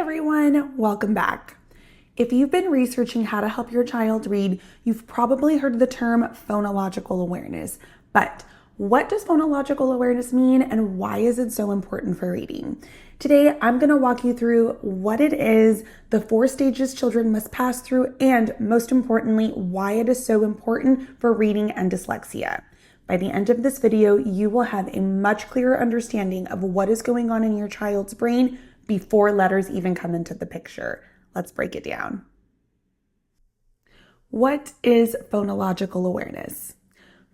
everyone, welcome back. If you've been researching how to help your child read, you've probably heard the term phonological awareness. But what does phonological awareness mean and why is it so important for reading? Today, I'm going to walk you through what it is, the 4 stages children must pass through, and most importantly, why it is so important for reading and dyslexia. By the end of this video, you will have a much clearer understanding of what is going on in your child's brain before letters even come into the picture. Let's break it down. What is phonological awareness?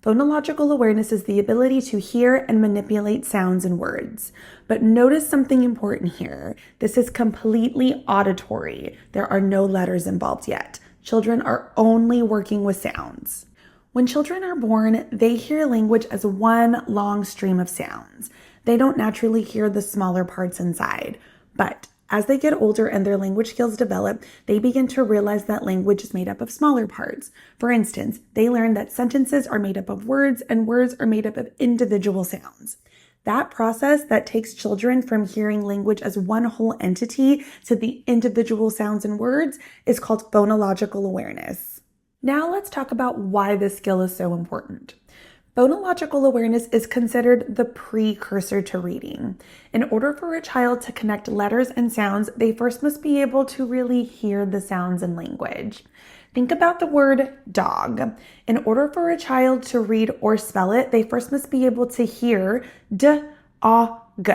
Phonological awareness is the ability to hear and manipulate sounds and words. But notice something important here. This is completely auditory. There are no letters involved yet. Children are only working with sounds. When children are born, they hear language as one long stream of sounds. They don't naturally hear the smaller parts inside. But as they get older and their language skills develop, they begin to realize that language is made up of smaller parts. For instance, they learn that sentences are made up of words and words are made up of individual sounds. That process that takes children from hearing language as one whole entity to the individual sounds and words is called phonological awareness. Now let's talk about why this skill is so important. Phonological awareness is considered the precursor to reading. In order for a child to connect letters and sounds, they first must be able to really hear the sounds in language. Think about the word dog. In order for a child to read or spell it, they first must be able to hear d-a-g.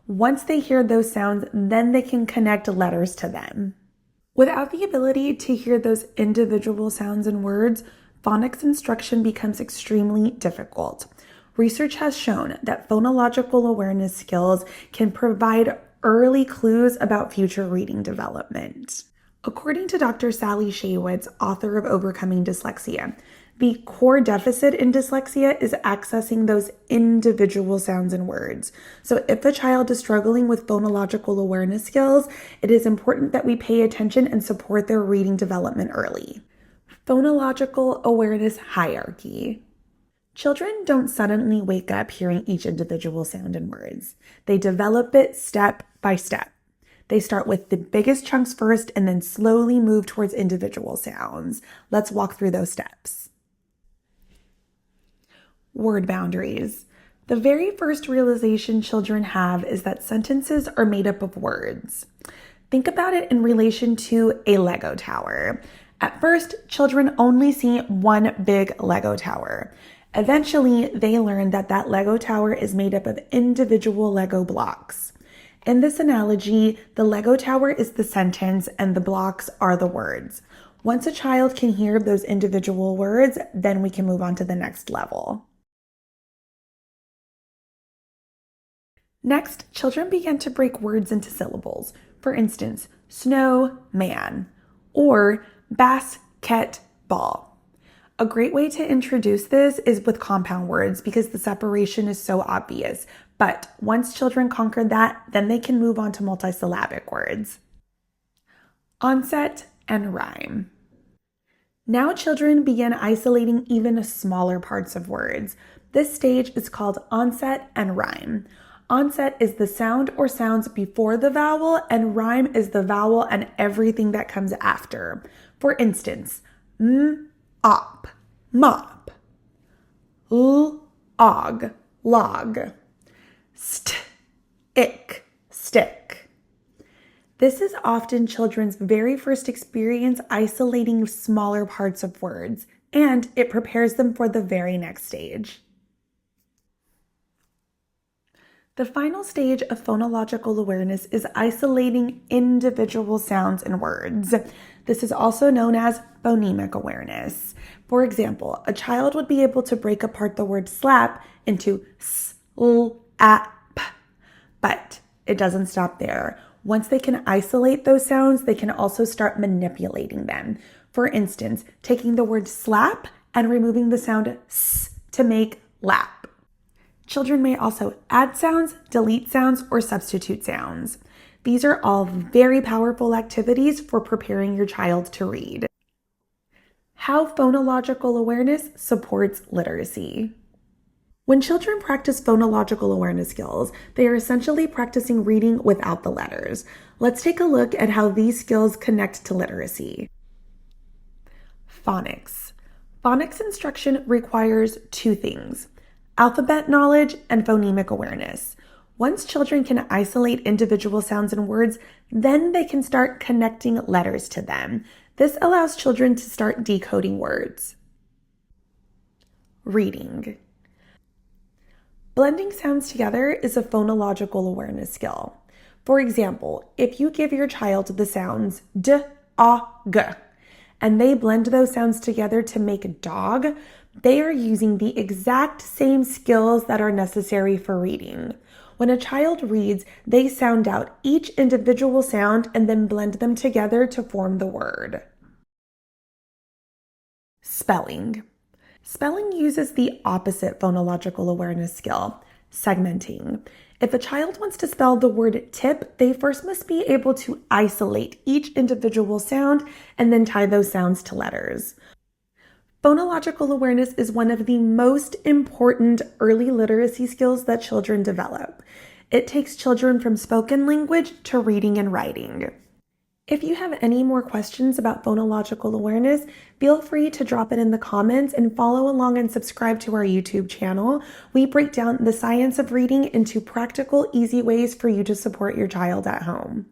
Once they hear those sounds, then they can connect letters to them. Without the ability to hear those individual sounds and words, phonics instruction becomes extremely difficult. Research has shown that phonological awareness skills can provide early clues about future reading development. According to Dr. Sally Shaywitz, author of Overcoming Dyslexia, the core deficit in dyslexia is accessing those individual sounds and words. So if a child is struggling with phonological awareness skills, it is important that we pay attention and support their reading development early. Phonological awareness hierarchy. Children don't suddenly wake up hearing each individual sound and words. They develop it step by step. They start with the biggest chunks first and then slowly move towards individual sounds. Let's walk through those steps. Word boundaries. The very first realization children have is that sentences are made up of words. Think about it in relation to a Lego tower. At first, children only see one big Lego tower. Eventually, they learn that that Lego tower is made up of individual Lego blocks. In this analogy, the Lego tower is the sentence and the blocks are the words. Once a child can hear those individual words, then we can move on to the next level. Next, children begin to break words into syllables. For instance, snowman or basketball. A great way to introduce this is with compound words because the separation is so obvious. But once children conquer that, then they can move on to multisyllabic words. Onset and rhyme. Now children begin isolating even smaller parts of words. This stage is called onset and rhyme. Onset is the sound or sounds before the vowel, and rhyme is the vowel and everything that comes after. For instance, op, mop, og, log, ick, stick. This is often children's very first experience isolating smaller parts of words, and it prepares them for the very next stage. The final stage of phonological awareness is isolating individual sounds and words. This is also known as phonemic awareness. For example, a child would be able to break apart the word slap into slap, but it doesn't stop there. Once they can isolate those sounds, they can also start manipulating them. For instance, taking the word slap and removing the sound s to make lap. Children may also add sounds, delete sounds, or substitute sounds. These are all very powerful activities for preparing your child to read. How phonological awareness supports literacy. When children practice phonological awareness skills, they are essentially practicing reading without the letters. Let's take a look at how these skills connect to literacy. Phonics. Phonics instruction requires two things: alphabet knowledge and phonemic awareness. Once children can isolate individual sounds and words, then they can start connecting letters to them. This allows children to start decoding words. Reading. Blending sounds together is a phonological awareness skill. For example, if you give your child the sounds d, a, g, and they blend those sounds together to make dog, they are using the exact same skills that are necessary for reading. When a child reads, they sound out each individual sound and then blend them together to form the word. Spelling. Spelling uses the opposite phonological awareness skill, segmenting. If a child wants to spell the word tip, they first must be able to isolate each individual sound and then tie those sounds to letters. Phonological awareness is one of the most important early literacy skills that children develop. It takes children from spoken language to reading and writing. If you have any more questions about phonological awareness, feel free to drop it in the comments and follow along and subscribe to our YouTube channel. We break down the science of reading into practical, easy ways for you to support your child at home.